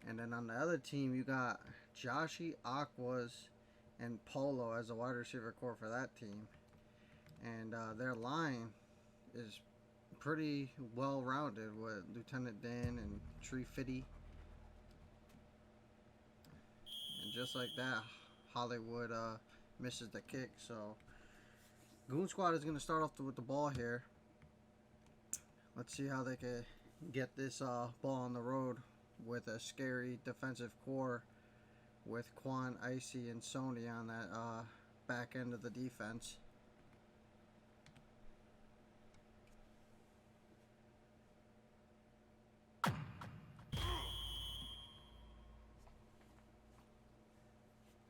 And then on the other team, you got Joshi, Aquas, and Polo as a wide receiver core for that team. And their line is pretty well rounded with Lieutenant Dan and Tree Fitty. And just like that, Hollywood misses the kick. So Goon Squad is going to start off with the ball here. Let's see how they can get this ball on the road with a scary defensive core with Quan, Icy, and Sony on that back end of the defense.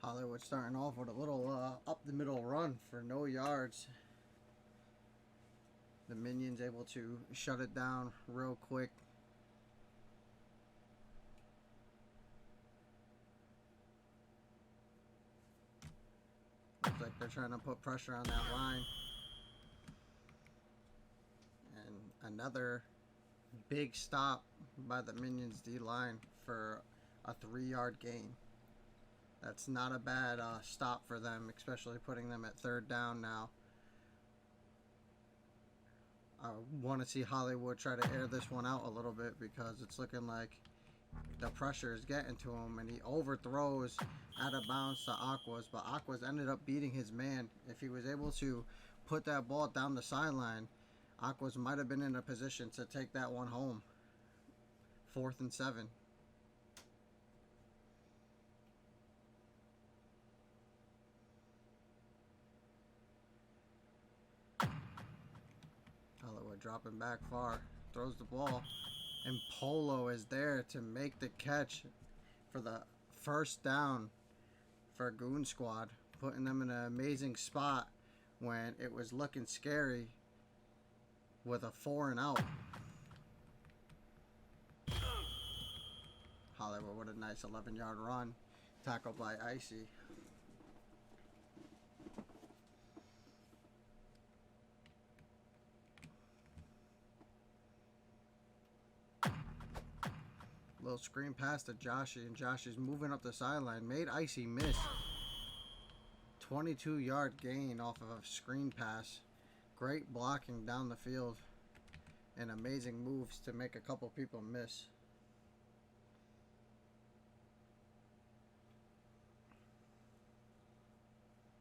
Hollywood starting off with a little up the middle run for no yards. The Minions able to shut it down real quick. Looks like they're trying to put pressure on that line. And another big stop by the Minions D line for a 3-yard gain. That's not a bad stop for them, especially putting them at third down now. I want to see Hollywood try to air this one out a little bit because it's looking like the pressure is getting to him, and he overthrows out of bounds to Aquas, but Aquas ended up beating his man. If he was able to put that ball down the sideline, Aquas might have been in a position to take that one home. 4th and 7. Hollywood dropping back far, throws the ball, and Polo is there to make the catch for the first down for Goon Squad, putting them in an amazing spot when it was looking scary with a 4 and out. Hollywood with a nice 11-yard run, tackled by Icy. Little screen pass to Joshi, and Joshi's moving up the sideline. Made Icy miss. 22-yard gain off of a screen pass. Great blocking down the field. And amazing moves to make a couple people miss.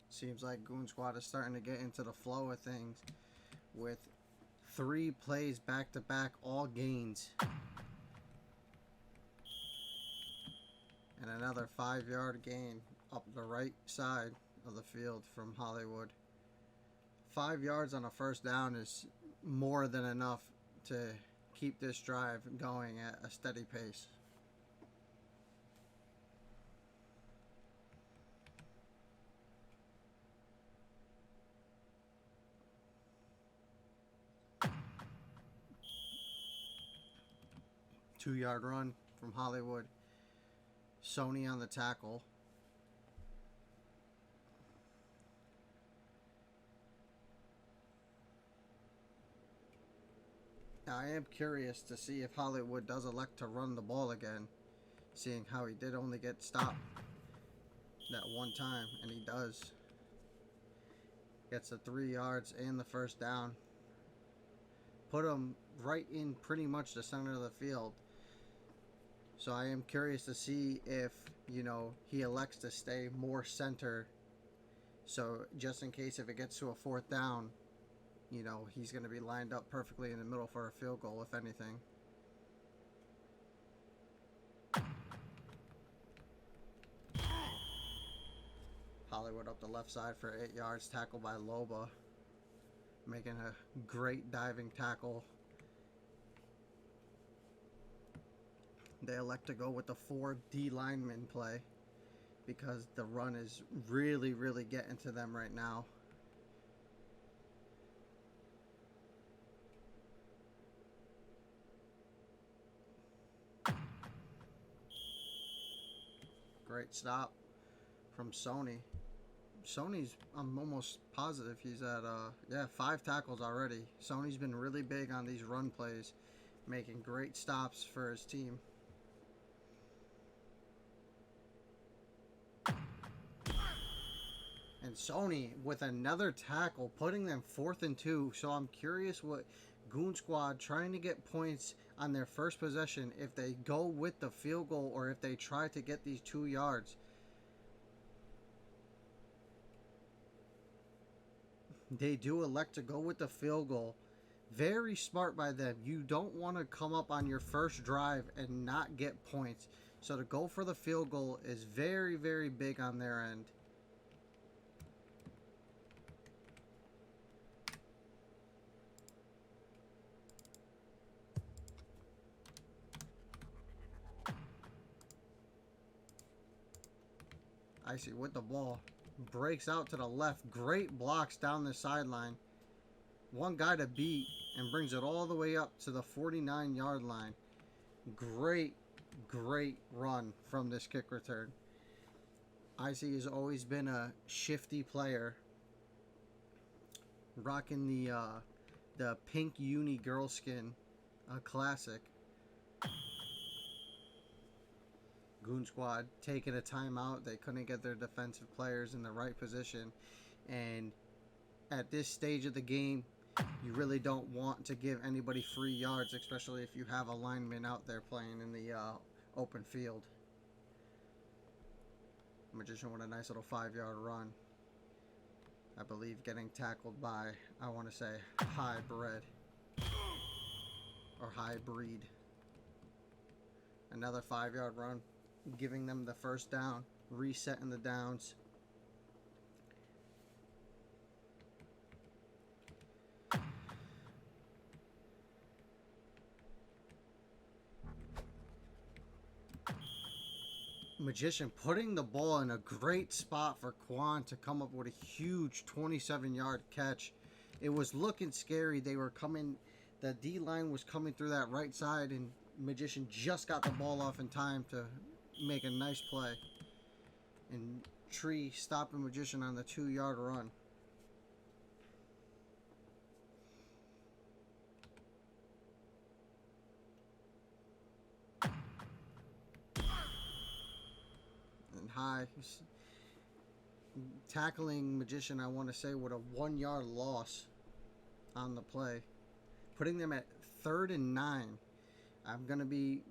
Seems like Goon Squad is starting to get into the flow of things with 3 plays back-to-back, all gains. And another 5-yard gain up the right side of the field from Hollywood. 5 yards on a first down is more than enough to keep this drive going at a steady pace. Two-yard run from Hollywood. Sony on the tackle. Now, I am curious to see if Hollywood does elect to run the ball again, seeing how he did only get stopped that one time, and he does. Gets the 3 yards and the first down. Put him right in pretty much the center of the field. So I am curious to see if, he elects to stay more center. So just in case if it gets to a 4th down, he's going to be lined up perfectly in the middle for a field goal, if anything. Hollywood up the left side for 8 yards, tackled by Loba. Making a great diving tackle. They elect to go with the 4 D lineman play because the run is really, really getting to them right now. Great stop from Sony. Sony's, I'm almost positive he's at 5 tackles already. Sony's been really big on these run plays, making great stops for his team. And Sony with another tackle, putting them 4th and 2. So I'm curious what Goon Squad trying to get points on their first possession, if they go with the field goal or if they try to get these 2 yards. They do elect to go with the field goal. Very smart by them. You don't want to come up on your first drive and not get points. So to go for the field goal is very, very big on their end. Icy with the ball. Breaks out to the left. Great blocks down the sideline. One guy to beat and brings it all the way up to the 49-yard line. Great, great run from this kick return. Icy has always been a shifty player. Rocking the pink uni girl skin. A classic. Goon Squad taking a timeout. They couldn't get their defensive players in the right position. And at this stage of the game, you really don't want to give anybody free yards, especially if you have a lineman out there playing in the open field. Magician with a nice little 5-yard run. I believe getting tackled by, I want to say, Hybrid. Or Hybrid. Another 5-yard run. Giving them the first down, resetting the downs. Magician putting the ball in a great spot for Quan to come up with a huge 27-yard catch. It was looking scary. They were coming, the D-line was coming through that right side, and Magician just got the ball off in time to make a nice play. And Tree stopping Magician on the 2-yard run. And High tackling Magician, I want to say, with a 1-yard loss on the play, putting them at 3rd and 9. I'm going to be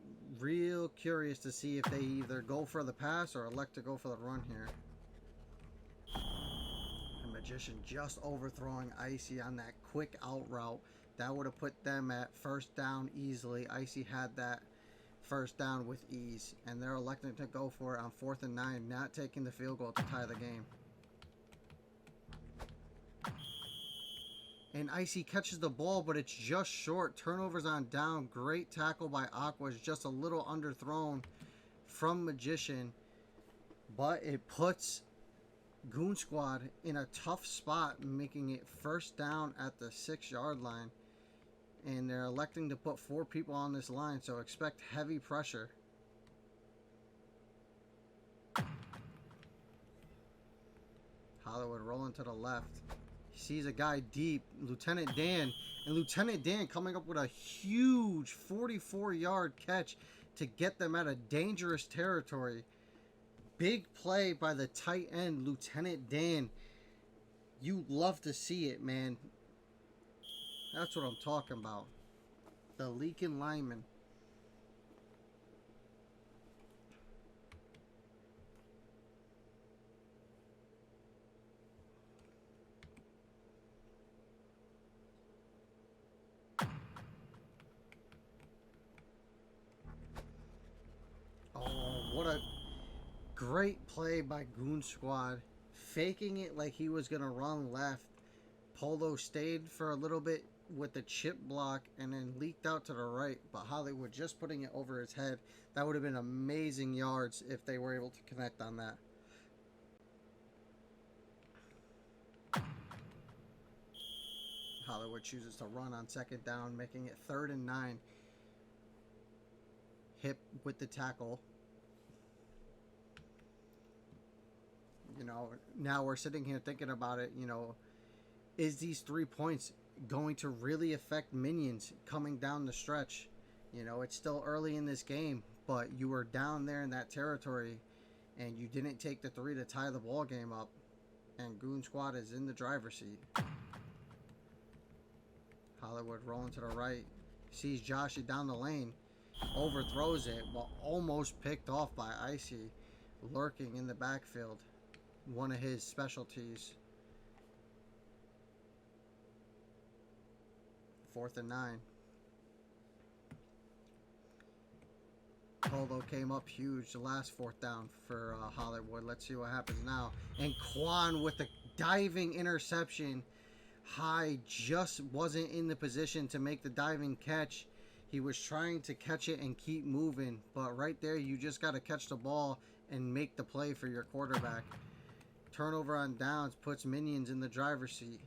real curious to see if they either go for the pass or elect to go for the run here. And Magician just overthrowing Icy on that quick out route. That would have put them at 1st down easily. Icy had that 1st down with ease. And they're electing to go for it on 4th and 9, not taking the field goal to tie the game. And Icy catches the ball, but it's just short. Turnovers on down. Great tackle by Aqua. Just a little underthrown from Magician. But it puts Goon Squad in a tough spot, making it 1st down at the 6-yard line. And they're electing to put 4 people on this line, so expect heavy pressure. Hollywood rolling to the left. He sees a guy deep, Lieutenant Dan, and Lieutenant Dan coming up with a huge 44-yard catch to get them out of dangerous territory. Big play by the tight end, Lieutenant Dan. You love to see it, man. That's what I'm talking about. The leaking lineman. What a great play by Goon Squad. Faking it like he was going to run left. Polo stayed for a little bit with the chip block and then leaked out to the right. But Hollywood just putting it over his head. That would have been amazing yards if they were able to connect on that. Hollywood chooses to run on 2nd down, making it 3rd and 9. Hip with the tackle. You know, now we're sitting here thinking about it, you know, is these 3 points going to really affect Minions coming down the stretch? You know, it's still early in this game, but you were down there in that territory and you didn't take the 3 to tie the ball game up. And Goon Squad is in the driver's seat. Hollywood rolling to the right. Sees Joshy down the lane. Overthrows it, but almost picked off by Icy. Lurking in the backfield. One of his specialties. 4th and 9. Polo came up huge the last 4th down for Hollywood. Let's see what happens now. And Quan with the diving interception. High just wasn't in the position to make the diving catch. He was trying to catch it and keep moving. But right there, you just got to catch the ball and make the play for your quarterback. Turnover on downs puts Minions in the driver's seat.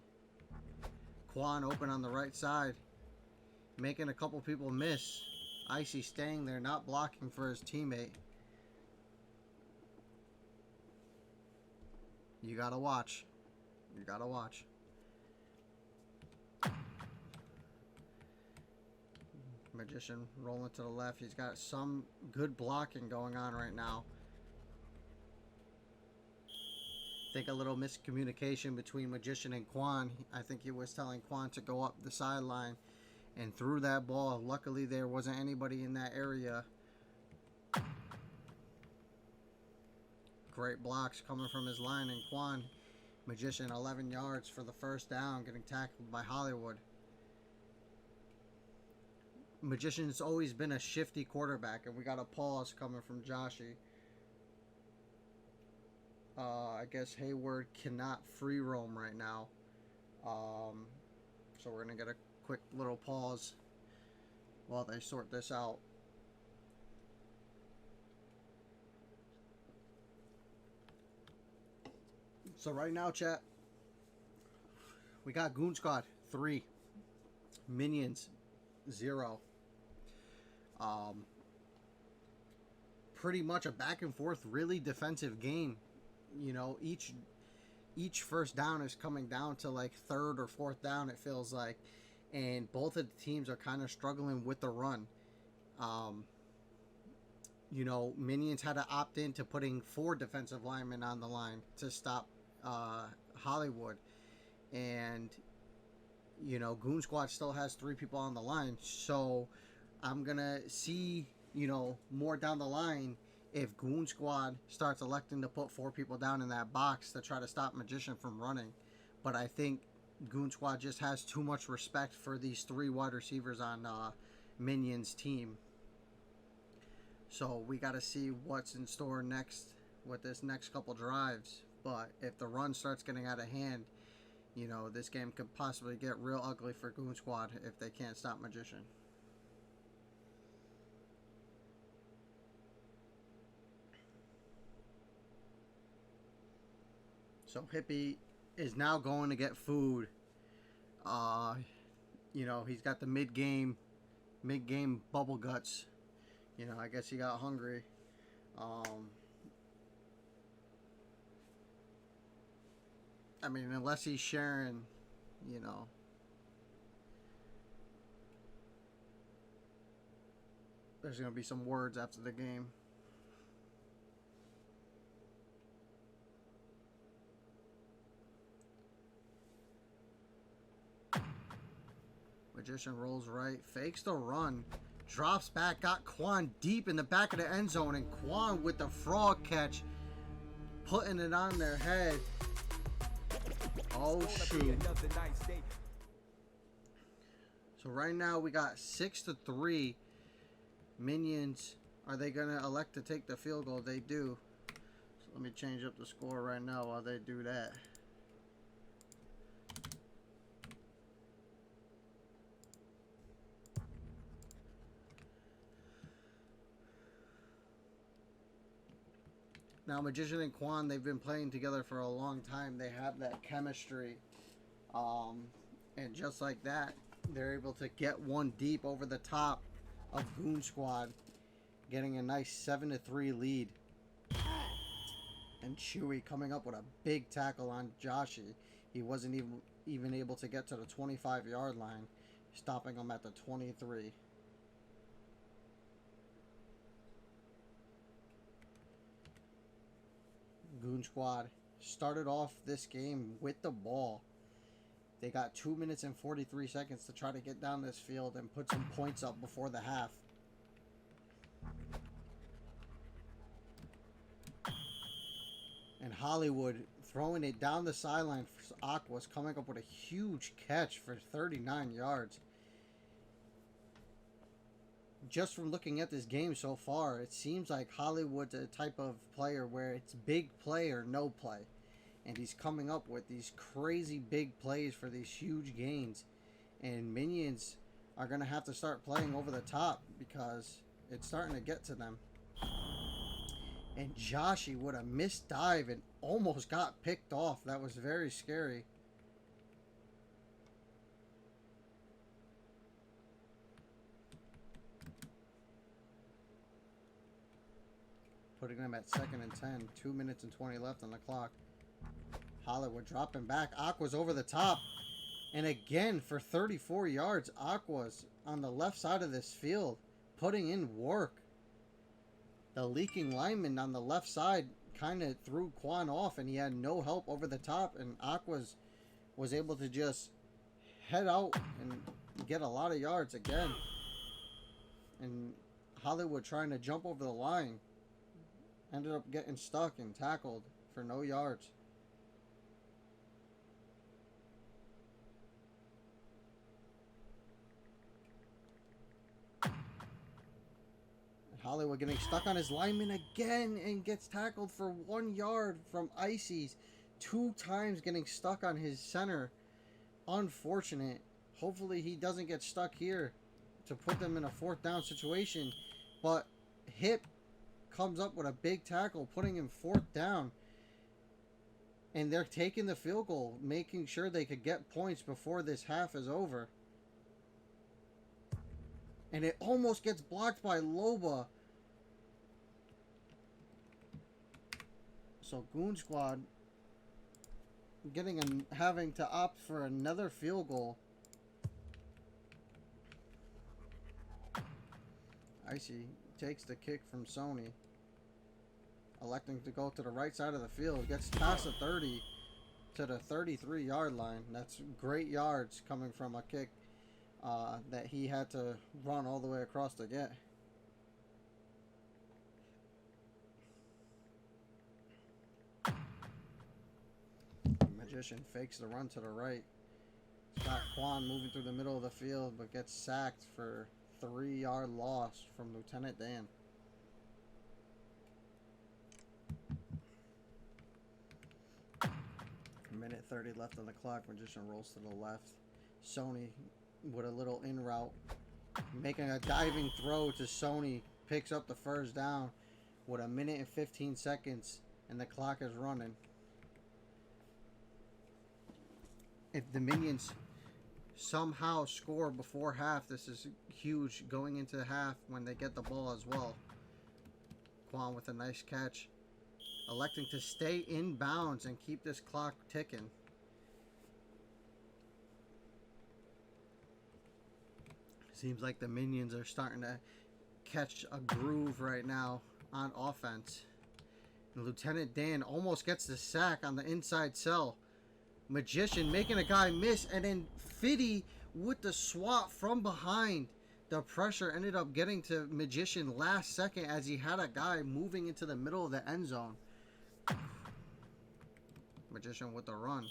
Quan open on the right side. Making a couple people miss. Icy staying there, not blocking for his teammate. You gotta watch. You gotta watch. Magician rolling to the left. He's got some good blocking going on right now. I think a little miscommunication between Magician and Quan. I think he was telling Quan to go up the sideline and threw that ball. Luckily, there wasn't anybody in that area. Great blocks coming from his line, and Quan, Magician, 11 yards for the 1st down, getting tackled by Hollywood. Magician's always been a shifty quarterback, and we got a pause coming from Joshy. I guess Hayward cannot free roam right now. So we're going to get a quick little pause while they sort this out. So right now, chat, we got Goon Squad 3, Minions 0. Pretty much a back and forth, really defensive game. You know, each 1st down is coming down to like 3rd or 4th down, it feels like. And both of the teams are kind of struggling with the run. You know, Minions had to opt into putting 4 defensive linemen on the line to stop Hollywood. And, you know, Goon Squad still has 3 people on the line. So I'm going to see, you know, more down the line if Goon Squad starts electing to put 4 people down in that box to try to stop Magician from running. But I think Goon Squad just has too much respect for these 3 wide receivers on Minions team. So we got to see what's in store next with this next couple drives. But if the run starts getting out of hand, you know, this game could possibly get real ugly for Goon Squad if they can't stop Magician. So Hippie is now going to get food. You know, he's got the mid-game bubble guts. You know, I guess he got hungry. I mean, unless he's sharing, you know. There's going to be some words after the game. Magician rolls right, fakes the run, drops back, got Quan deep in the back of the end zone, and Quan with the frog catch, putting it on their head. Oh, shoot. So right now we got 6-3. Minions, are they going to elect to take the field goal? They do. So let me change up the score right now while they do that. Now, Magician and Quan, they've been playing together for a long time. They have that chemistry. And just like that, they're able to get one deep over the top of Goon Squad, getting a nice 7-3 lead. And Chewy coming up with a big tackle on Joshy. He wasn't even able to get to the 25-yard line, stopping him at the 23. Goon Squad started off this game with the ball. They got 2 minutes and 43 seconds to try to get down this field and put some points up before the half. And Hollywood throwing it down the sideline for Aqua's coming up with a huge catch for 39 yards. Just from looking at this game so far, it seems like Hollywood's a type of player where it's big play or no play. And he's coming up with these crazy big plays for these huge gains. And Minions are going to have to start playing over the top because it's starting to get to them. And Joshi with a missed dive and almost got picked off. That was very scary. Putting them at 2nd and 10. 2 minutes and 20 left on the clock. Hollywood dropping back. Aqua's over the top. And again, for 34 yards, Aqua's on the left side of this field, putting in work. The leaking lineman on the left side kind of threw Quan off, and he had no help over the top, and Aqua's was able to just head out and get a lot of yards again. And Hollywood trying to jump over the line ended up getting stuck and tackled for no yards. Hollywood getting stuck on his lineman again and gets tackled for 1 yard from Icy's. 2 times getting stuck on his center. Unfortunate. Hopefully he doesn't get stuck here to put them in a 4th down situation. But Hip comes up with a big tackle, putting him 4th down. And they're taking the field goal, making sure they could get points before this half is over. And it almost gets blocked by Loba. So Goon Squad having to opt for another field goal. Icy takes the kick from Sony. Electing to go to the right side of the field. Gets past the 30 to the 33-yard line. That's great yards coming from a kick that he had to run all the way across to get. Magician fakes the run to the right. Scott Quan moving through the middle of the field, but gets sacked for 3-yard loss from Lieutenant Dan. Minute 30 left on the clock. Magician rolls to the left. Sony with a little in route, making a diving throw to Sony, picks up the 1st down with 1 minute and 15 seconds, and the clock is running. If the Minions somehow score before half, this is huge going into half when they get the ball as well. Quan with a nice catch, electing to stay in bounds and keep this clock ticking. Seems like the Minions are starting to catch a groove right now on offense. And Lieutenant Dan almost gets the sack on the inside cell. Magician making a guy miss, and then Fiddy with the swat from behind. The pressure ended up getting to Magician last second as he had a guy moving into the middle of the end zone. Magician with the run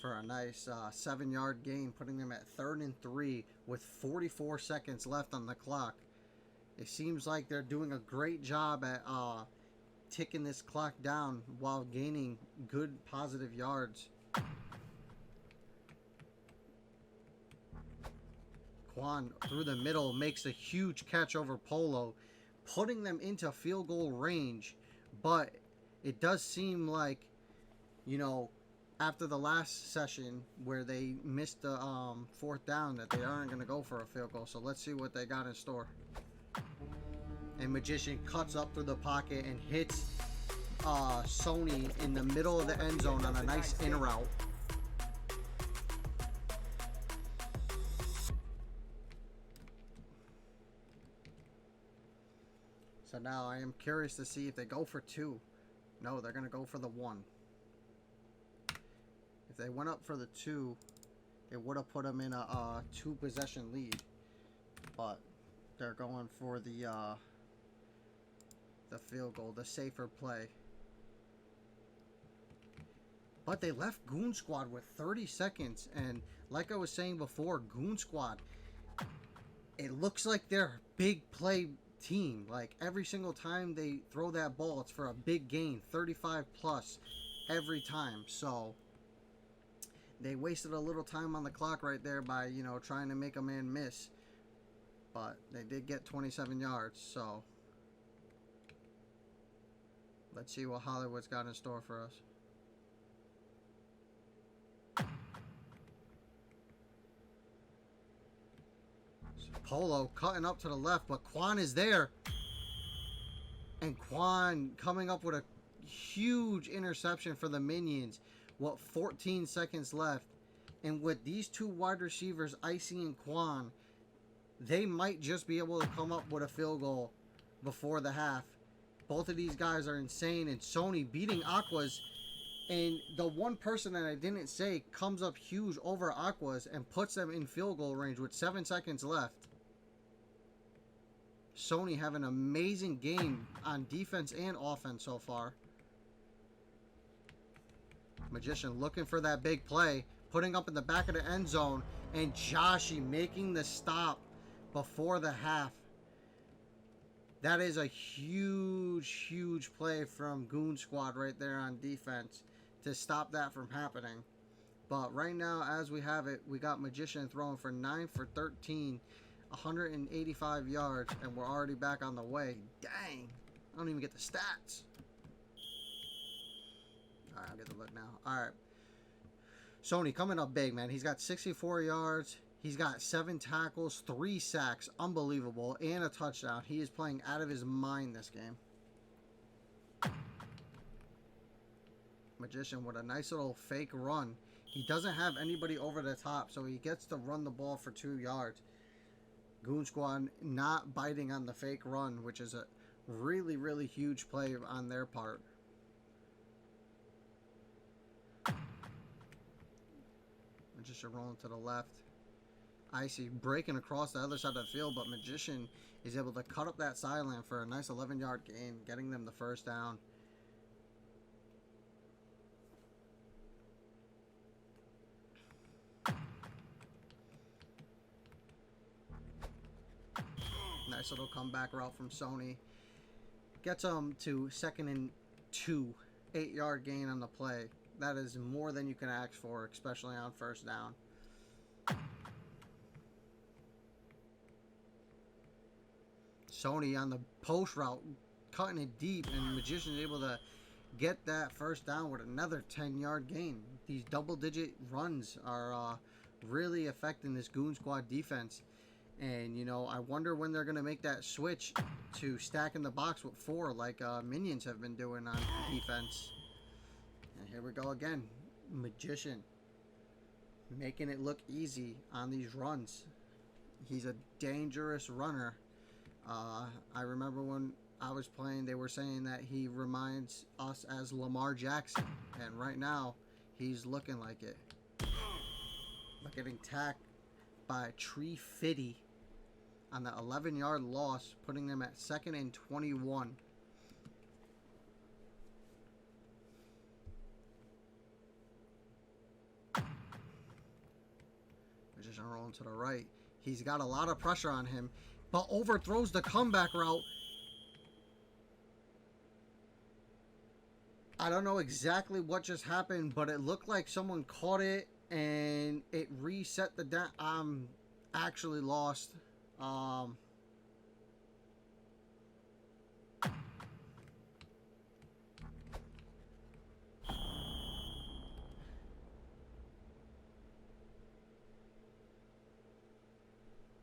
for a nice 7-yard gain, putting them at 3rd and 3 with 44 seconds left on the clock. It seems like they're doing a great job at ticking this clock down while gaining good positive yards. Quan through the middle makes a huge catch over Polo, putting them into field goal range. But it does seem like, you know, after the last session where they missed the 4th down, that they aren't going to go for a field goal. So let's see what they got in store. And Magician cuts up through the pocket and hits Sony in the middle of the end zone on a nice in route. So now I am curious to see if they go for 2. No, they're going to go for the 1. they went up for the 2, it would have put them in a 2-possession lead. But they're going for the field goal, the safer play. But they left Goon Squad with 30 seconds. And like I was saying before, Goon Squad, it looks like they're a big play team. Like every single time they throw that ball, it's for a big gain, 35 plus every time. So they wasted a little time on the clock right there by, you know, trying to make a man miss. But they did get 27 yards. So let's see what Hollywood's got in store for us. Polo cutting up to the left, but Quan is there. And Quan coming up with a huge interception for the Minions. What, 14 seconds left. And with these 2 wide receivers, Icy and Quan, they might just be able to come up with a field goal before the half. Both of these guys are insane. And Sony beating Aquas. And the one person that I didn't say comes up huge over Aquas and puts them in field goal range with 7 seconds left. Sony having an amazing game on defense and offense so far. Magician looking for that big play, putting up in the back of the end zone, and Joshi making the stop before the half. That is a huge, huge play from Goon Squad right there on defense to stop that from happening. But right now, as we have it, we got Magician throwing for 9 for 13, 185 yards, and we're already back on the way. Dang. I don't even get the stats. Alright, I'll get the look now. Alright. Sony coming up big, man. He's got 64 yards. He's got 7 tackles, 3 sacks. Unbelievable. And a touchdown. He is playing out of his mind this game. Magician with a nice little fake run. He doesn't have anybody over the top, so he gets to run the ball for 2 yards. Goon Squad not biting on the fake run, which is a really, really huge play on their part. Magician rolling to the left. Icy breaking across the other side of the field, but Magician is able to cut up that sideline for a nice 11-yard gain, getting them the first down. Nice little comeback route from Sony. Gets them to 2nd and 2. 8-yard gain on the play. That is more than you can ask for, especially on first down. Sony on the post route, cutting it deep, and Magician is able to get that first down with another 10-yard gain. These double-digit runs are really affecting this Goon Squad defense. And, you know, I wonder when they're going to make that switch to stacking the box with 4 like Minions have been doing on defense. And here we go again. Magician making it look easy on these runs. He's a dangerous runner. I remember when I was playing, they were saying that he reminds us as Lamar Jackson. And right now, he's looking like it. But getting tacked by Tree Fitty on the 11-yard loss, putting them at 2nd and 21. Magician rolling to the right. He's got a lot of pressure on him, but overthrows the comeback route. I don't know exactly what just happened, but it looked like someone caught it and it reset the down. I'm actually lost.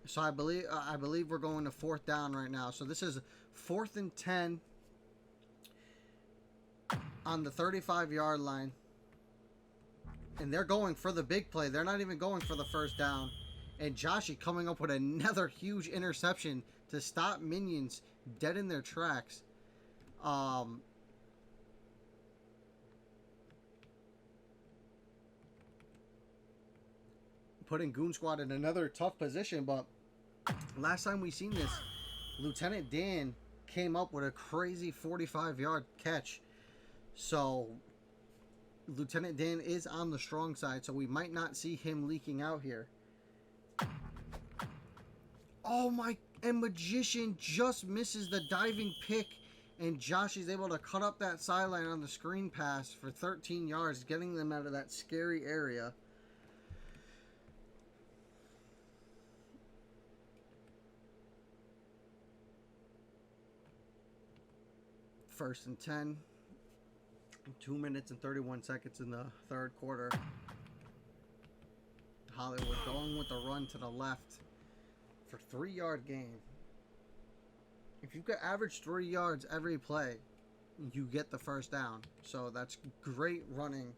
So I believe we're going to 4th down right now. So this is 4th and 10 on the 35-yard line. And they're going for the big play. They're not even going for the first down. And Joshi coming up with another huge interception to stop Minions dead in their tracks. putting Goon Squad in another tough position. But last time we seen this, Lieutenant Dan came up with a crazy 45-yard catch. So Lieutenant Dan is on the strong side, so we might not see him leaking out here. Oh my, and Magician just misses the diving pick, and Josh is able to cut up that sideline on the screen pass for 13 yards, getting them out of that scary area. First and 10. 2 minutes and 31 seconds in the third quarter. Hollywood going with the run to the left for 3-yard gain. If you could average 3 yards every play, you get the first down. So that's great running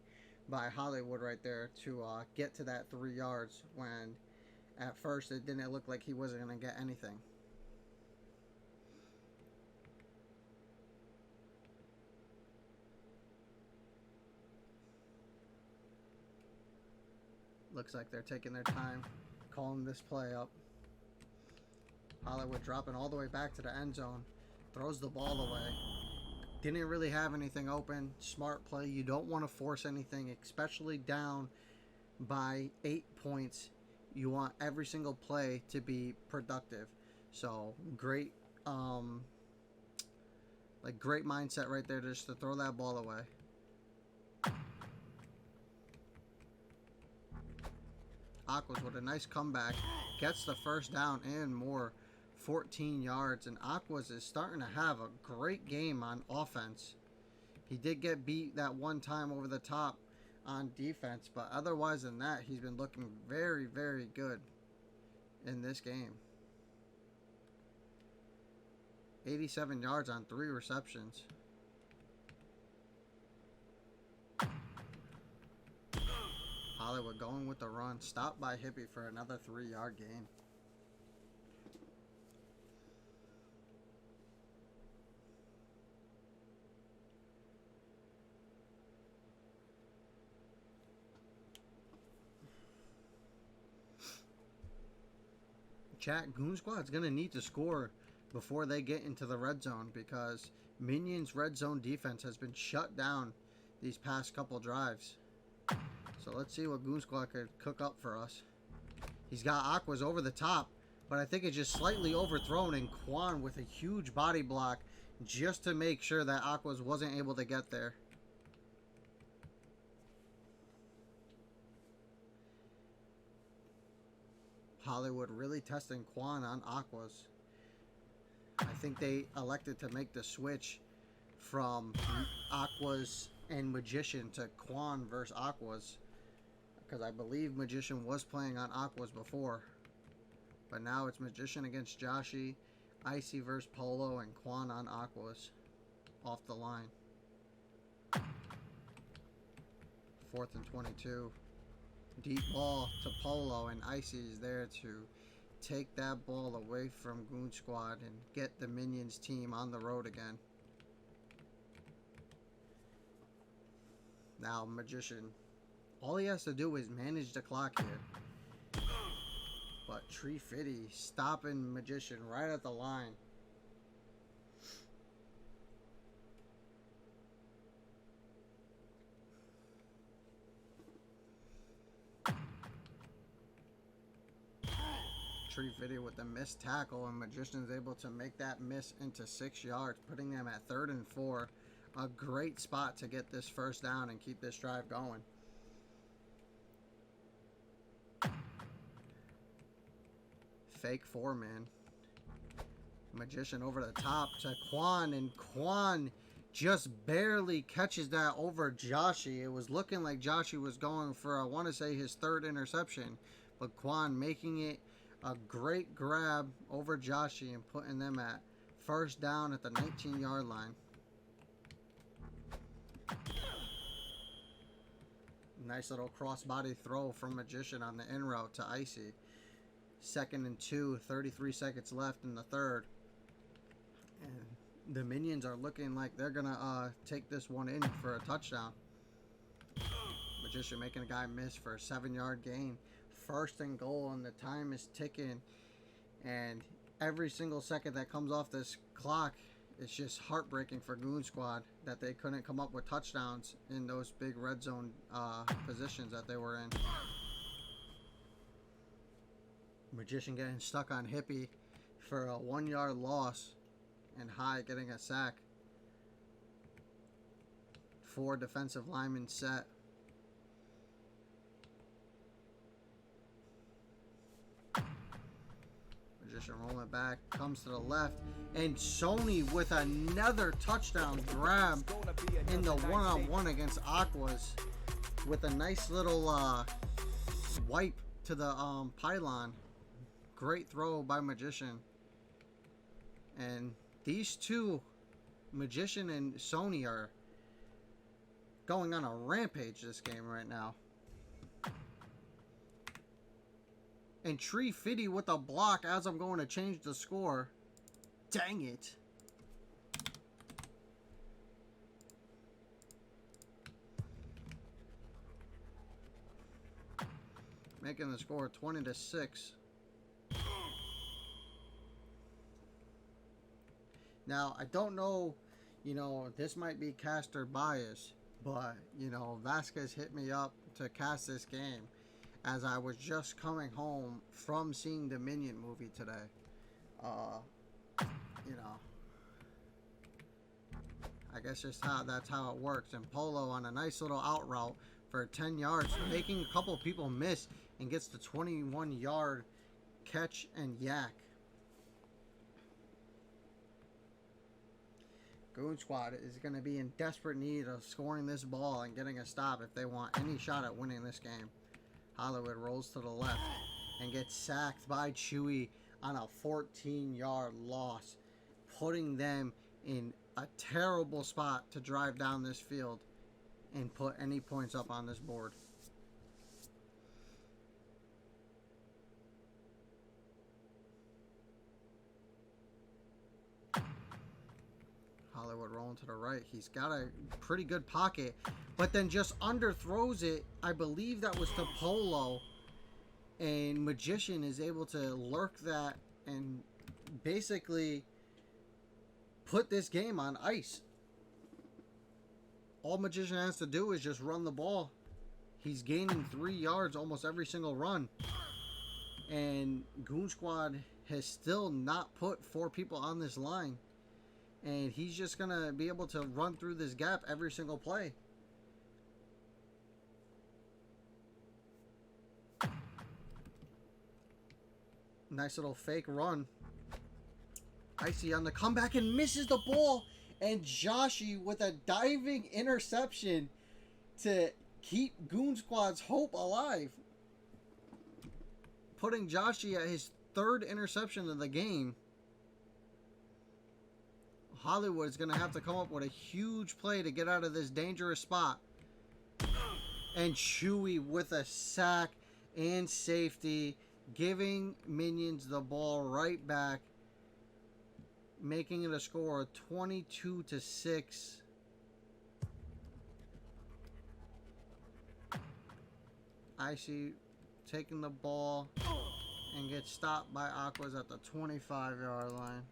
by Hollywood right there to get to that 3 yards when at first it didn't look like he wasn't going to get anything. Looks like they're taking their time calling this play up. Hollywood dropping all the way back to the end zone. Throws the ball away. Didn't really have anything open. Smart play. You don't want to force anything, especially down by 8 points. You want every single play to be productive. So great, great mindset right there just to throw that ball away. Aquas with a nice comeback, gets the first down and more, 14 yards, and Aquas is starting to have a great game on offense. He did get beat that one time over the top on defense, but otherwise than that, he's been looking very, very good in this game. 87 yards on 3 receptions. Hollywood going with the run. Stopped by Hippie for another 3-yard gain. Chat, Goon Squad's going to need to score before they get into the red zone because Minions' red zone defense has been shut down these past couple drives. So let's see what Goon Squad could cook up for us. He's got Aquas over the top, but I think it's just slightly overthrown, and Quan with a huge body block just to make sure that Aquas wasn't able to get there. Hollywood really testing Quan on Aquas. I think they elected to make the switch from Aquas and Magician to Quan versus Aquas, because I believe Magician was playing on Aquas before, but now it's Magician against Joshi, Icy versus Polo, and Quan on Aquas off the line. 4th and 22. Deep ball to Polo, and Icy is there to take that ball away from Goon Squad and get the Minions team on the road again. Now Magician, all he has to do is manage the clock here. But Tree Fitty stopping Magician right at the line. Tree Fitty with the missed tackle, and Magician is able to make that miss into 6 yards, putting them at 3rd and 4. A great spot to get this first down and keep this drive going. Fake 4-man. Magician over the top to Quan, and Quan just barely catches that over Joshi. It was looking like Joshi was going for, I want to say, his 3rd interception, but Quan making it a great grab over Joshi and putting them at first down at the 19-yard line. Nice little crossbody throw from Magician on the in route to Icy. 2nd and 2, 33 seconds left in the third. And the Minions are looking like they're going to take this one in for a touchdown. Magician making a guy miss for a 7-yard gain. first and goal, and the time is ticking. And every single second that comes off this clock, it's just heartbreaking for Goon Squad that they couldn't come up with touchdowns in those big red zone positions that they were in. Magician getting stuck on Hippie for a 1-yard loss, and High getting a sack. 4 defensive linemen set. Magician rolling back, comes to the left, and Sony with another touchdown grab in the one-on-one against Aquas with a nice little wipe to the pylon. Great throw by Magician. And these two, Magician and Sony, are going on a rampage this game right now. And Tree Fitty with a block as I'm going to change the score. Dang it. Making the score 20-6. Now, I don't know, this might be caster bias, but, Vasquez hit me up to cast this game as I was just coming home from seeing the Minion movie today. I guess that's how it works. And Polo on a nice little out route for 10 yards, making a couple people miss, and gets the 21-yard catch and yak. Goon Squad is going to be in desperate need of scoring this ball and getting a stop if they want any shot at winning this game. Hollywood rolls to the left and gets sacked by Chewy on a 14-yard loss, putting them in a terrible spot to drive down this field and put any points up on this board. Hollywood rolling to the right. He's got a pretty good pocket, but then just underthrows it. I believe that was to Polo, and Magician is able to lurk that and basically put this game on ice. All Magician has to do is just run the ball. He's gaining 3 yards almost every single run, and Goon Squad has still not put 4 people on this line. And he's just going to be able to run through this gap every single play. Nice little fake run. Icy on the comeback and misses the ball. And Joshi with a diving interception to keep Goon Squad's hope alive. Putting Joshi at his 3rd interception of the game. Hollywood is going to have to come up with a huge play to get out of this dangerous spot. And Chewy with a sack and safety, giving Minions the ball right back, making it a score of 22-6. Icy taking the ball and gets stopped by Aquas at the 25-yard line.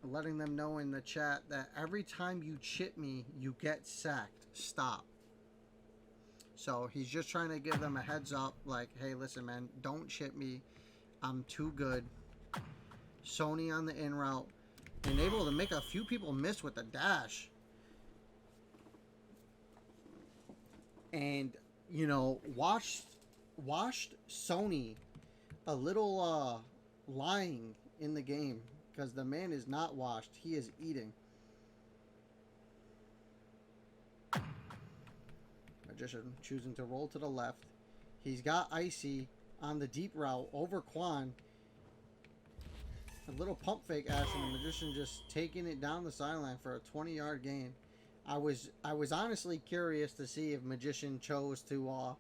Letting them know in the chat that every time you chip me, you get sacked. Stop. So he's just trying to give them a heads up, like, hey, listen, man, don't chip me. I'm too good. Sony on the in route, and able to make a few people miss with the dash. And, watched Sony a little lying in the game. Because the man is not washed. He is eating. Magician choosing to roll to the left. He's got Icy on the deep route over Quan. A little pump fake action. The Magician just taking it down the sideline for a 20-yard gain. I was honestly curious to see if Magician chose to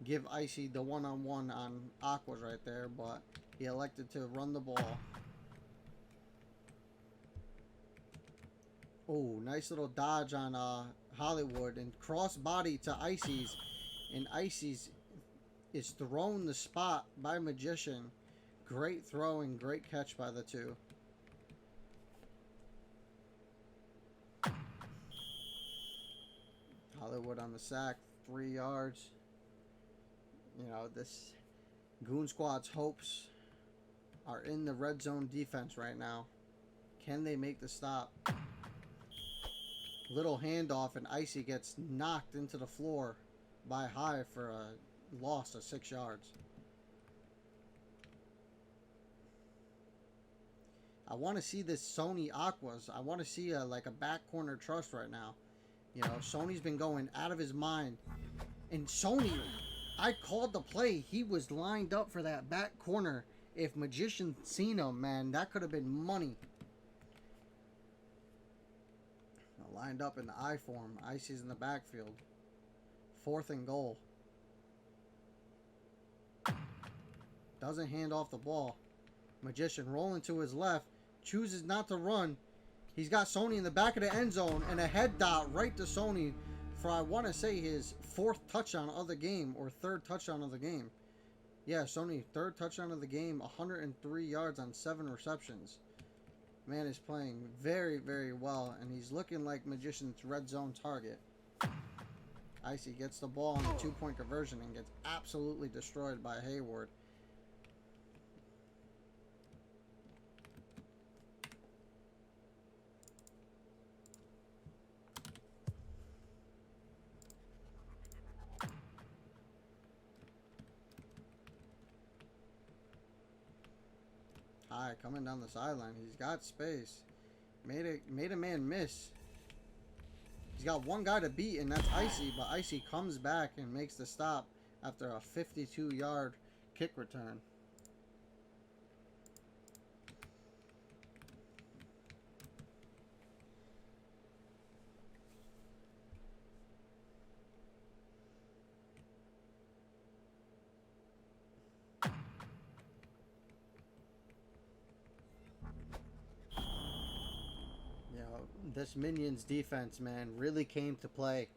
give Icy the one-on-one on Aquas right there. But he elected to run the ball. Oh, nice little dodge on Hollywood and cross body to Icy's. And Icy's is thrown the spot by Magician. Great throw and great catch by the two. Hollywood on the sack, 3 yards. You know, this Goon Squad's hopes are in the red zone defense right now. Can they make the stop? Little handoff and Icy gets knocked into the floor by High for a loss of 6 yards. I want to see this Sony Aquas. I want to see like a back corner trust right now. You know, Sony's been going out of his mind. And Sony, I called the play. He was lined up for that back corner. If Magician seen him, man, that could have been money. Lined up in the I form. Icy's in the backfield. 4th and goal. Doesn't hand off the ball. Magician rolling to his left. Chooses not to run. He's got Sony in the back of the end zone and a head dot right to Sony for, I want to say, his 4th touchdown of the game or 3rd touchdown of the game. Yeah, Sony, 3rd touchdown of the game, 103 yards on 7 receptions. Man is playing very, very well, and he's looking like Magician's red zone target. Icy gets the ball on the 2-point conversion and gets absolutely destroyed by Hayward. High coming down the sideline. He's got space. Made a man miss. He's got one guy to beat, and that's Icy, but Icy comes back and makes the stop after a 52-yard kick return. This Minions defense, man, really came to play.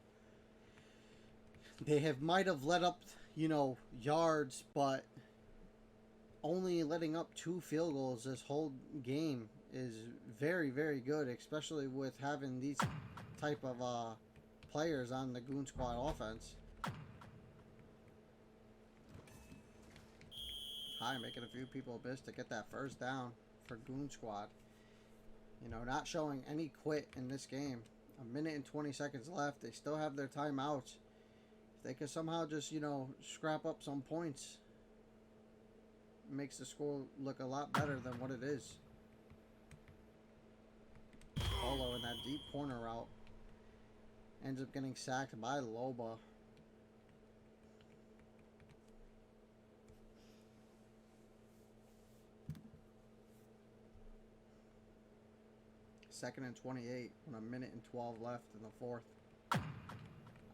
They might have let up, you know, yards, but only letting up 2 field goals this whole game is very, very good, especially with having these type of players on the Goon Squad offense. High making a few people miss to get that 1st down for Goon Squad. You know, not showing any quit in this game. 1 minute and 20 seconds left. They still have their timeouts. If they could somehow just, you know, scrap up some points, it makes the score look a lot better than what it is. Polo in that deep corner route ends up getting sacked by Loba. Second and 28 with 1 minute and 12 left in the 4th.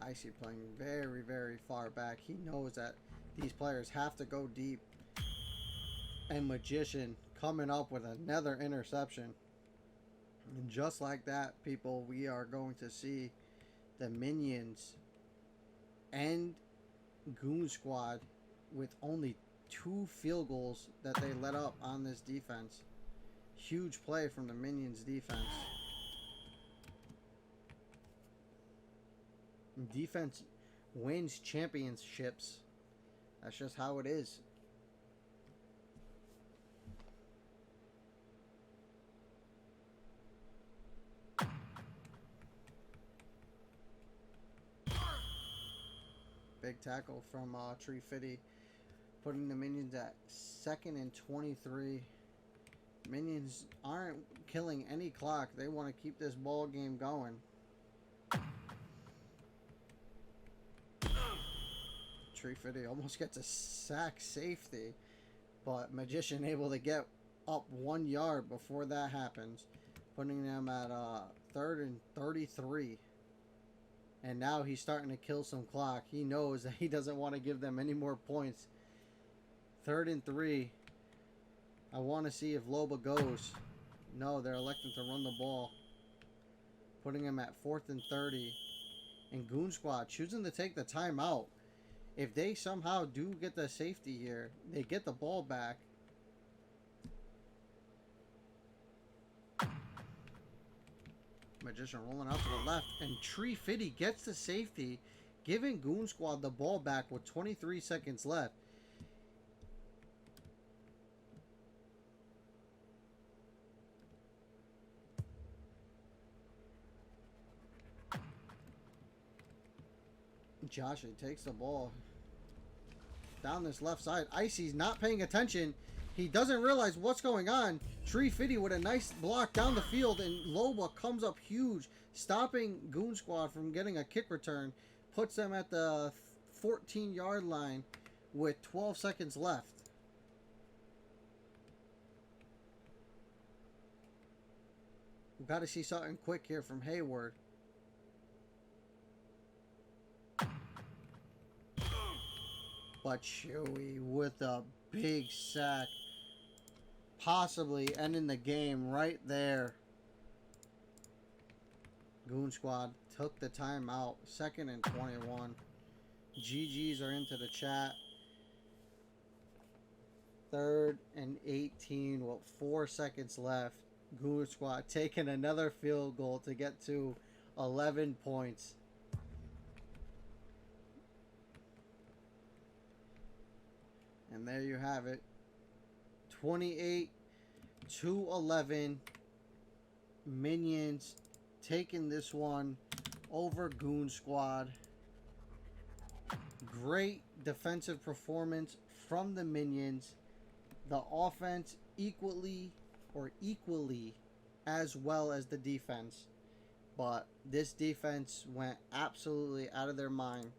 Icy playing very, very far back. He knows that these players have to go deep. And Magician coming up with another interception. And just like that, people, we are going to see the Minions and Goon Squad with only 2 field goals that they let up on this defense. Huge play from the Minions defense. Defense wins championships. That's just how it is. Big tackle from Tree Fitty, putting the Minions at 2nd and 23. Minions aren't killing any clock. They want to keep this ball game going. Tree Fitty almost gets a sack safety, but Magician able to get up 1 yard before that happens, putting them at 3rd and 33. And now he's starting to kill some clock. He knows that he doesn't want to give them any more points. 3rd and 3. I want to see if Loba goes. No, they're electing to run the ball. putting him at 4th and 30. And Goon Squad choosing to take the timeout. If they somehow do get the safety here, they get the ball back. Magician rolling out to the left, and Tree Fitty gets the safety, giving Goon Squad the ball back with 23 seconds left. Joshi takes the ball down this left side. Icy's not paying attention. He doesn't realize what's going on. Tree Fitty with a nice block down the field, and Loba comes up huge, stopping Goon Squad from getting a kick return. Puts them at the 14-yard line with 12 seconds left. We've got to see something quick here from Hayward. But Chewy with a big sack, possibly ending the game right there. Goon Squad took the timeout. 2nd and 21. GGs are into the chat. 3rd and 18 with 4 seconds left. Goon Squad taking another field goal to get to 11 points. And there you have it. 28-11. Minions taking this one over Goon Squad. Great defensive performance from the Minions. The offense equally as well as the defense. But this defense went absolutely out of their mind,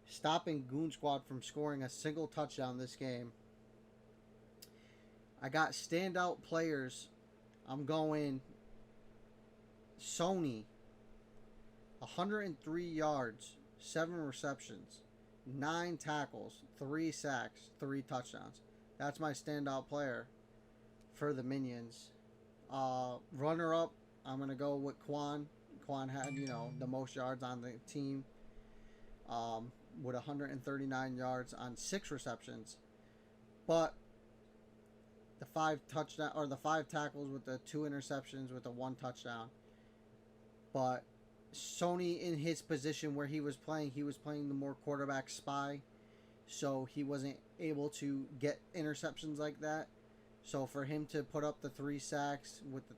stopping Goon Squad from scoring a single touchdown this game. I got standout players. I'm going Sony. 103 yards, 7 receptions, 9 tackles, 3 sacks, 3 touchdowns. That's my standout player for the Minions. Runner-up, I'm going to go with Quan. Quan had, the most yards on the team. With 139 yards on 6 receptions, but the 5 tackles with the 2 interceptions with the 1 touchdown. But Sony, in his position where he was playing the more quarterback spy, so he wasn't able to get interceptions like that. So for him to put up the 3 sacks with the